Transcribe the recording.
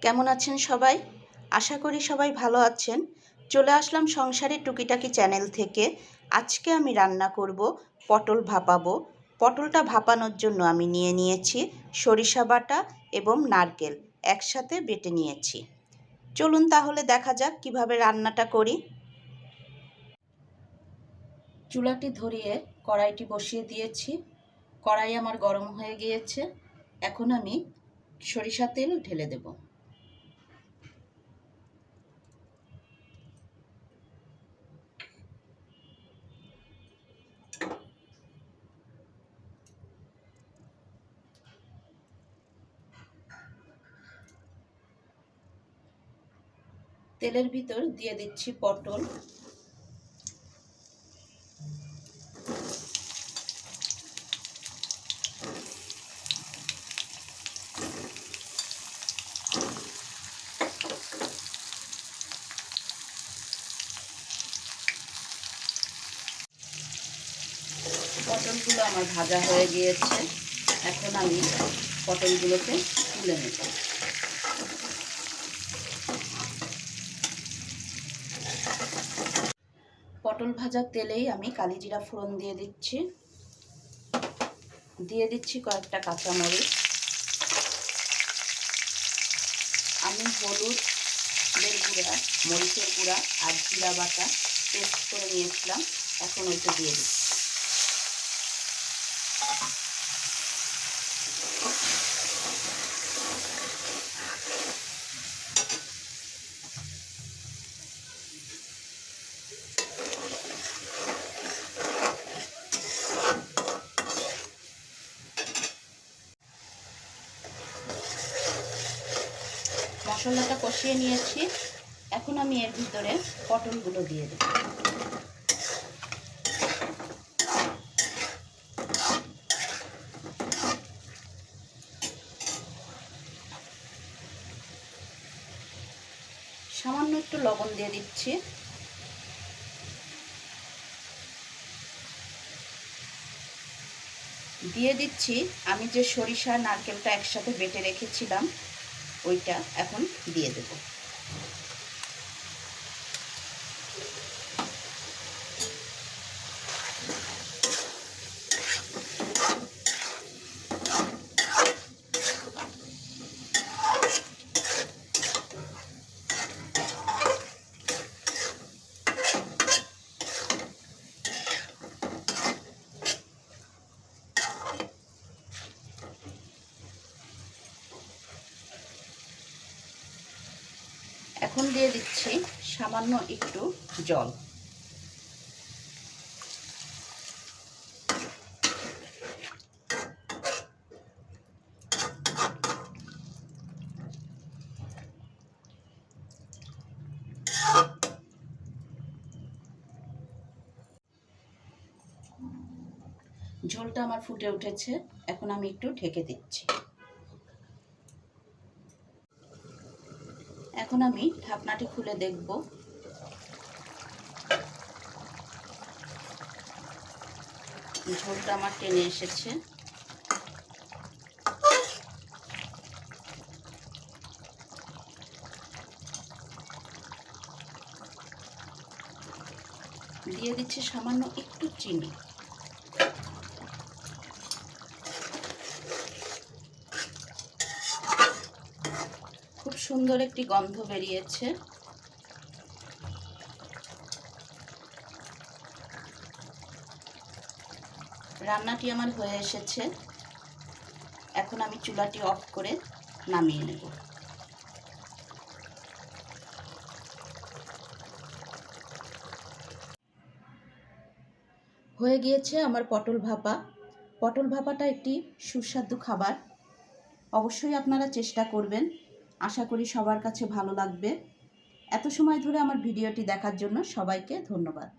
কেমন আছেন সবাই? আশা করি সবাই ভালো আছেন। চলে আসলাম সংসারের টুকিটাকি চ্যানেল থেকে। আজকে আমি রান্না করব পটল ভাপাবো। পটলটা ভাপানোর জন্য আমি নিয়েছি সরিষা বাটা এবং নারকেল একসাথে বেটে নিয়েছি। চলুন তাহলে দেখা যাক কিভাবে রান্নাটা করি। চুলাটি ধরিয়ে কড়াইটি বসিয়ে দিয়েছি। কড়াই আমার গরম হয়ে গিয়েছে। এখন আমি সরিষা তেল ঢেলে দেব। তেলের ভিতর দিয়ে দিচ্ছি পটল। পটলগুলো আমার ভাজা হয়ে গিয়েছে। এখন আমি পটলগুলোকে তুলে নেব। পটল ভাজার তেলেই আমি কালিজিরা ফোড়ন দিয়ে দিচ্ছি। দিয়ে দিচ্ছি কয়েকটা কাঁচামরিচ। আমি হলুদের গুঁড়া, মরিচের গুঁড়া আর জিরা বাটা পেস্ট করে নিয়েছিলাম, এখন ওইটা দিয়ে দিচ্ছি। মশলাটা কষিয়ে নিয়েছি। এখন আমি এর ভিতরে পটলগুলো দিয়ে দেব। সামান্য একটু লবণ দিয়ে দিচ্ছি। দিয়ে দিচ্ছি আমি যে সরিষা নারকেলটা একসাথে বেটে রেখেছিলাম, ওইটা এখন দিয়ে দেব। এখন দিয়ে দিচ্ছি সামান্য একটু জল। ঝোলটা আমার ফুটে উঠেছে, এখন আমি একটু ঢেকে দিচ্ছি। এখন আমি ঢাকনাটি খুলে দেখব। ঝোলটা আমার টেনে এসেছে। দিয়ে দিচ্ছি সামান্য একটু চিনি। খুব সুন্দর একটি গন্ধ বেরিয়েছে। রান্নাটি আমার হয়ে এসেছে। এখন আমি চুলাটি অফ করে নামিয়ে নেব। হয়ে গিয়েছে আমার পটল ভাপা। পটল ভাপাটা একটি সুস্বাদু খাবার। অবশ্যই আপনারা চেষ্টা করবেন। আশা করি সবার কাছে ভালো লাগবে। এত সময় ধরে আমার ভিডিওটি দেখার জন্য সবাইকে ধন্যবাদ।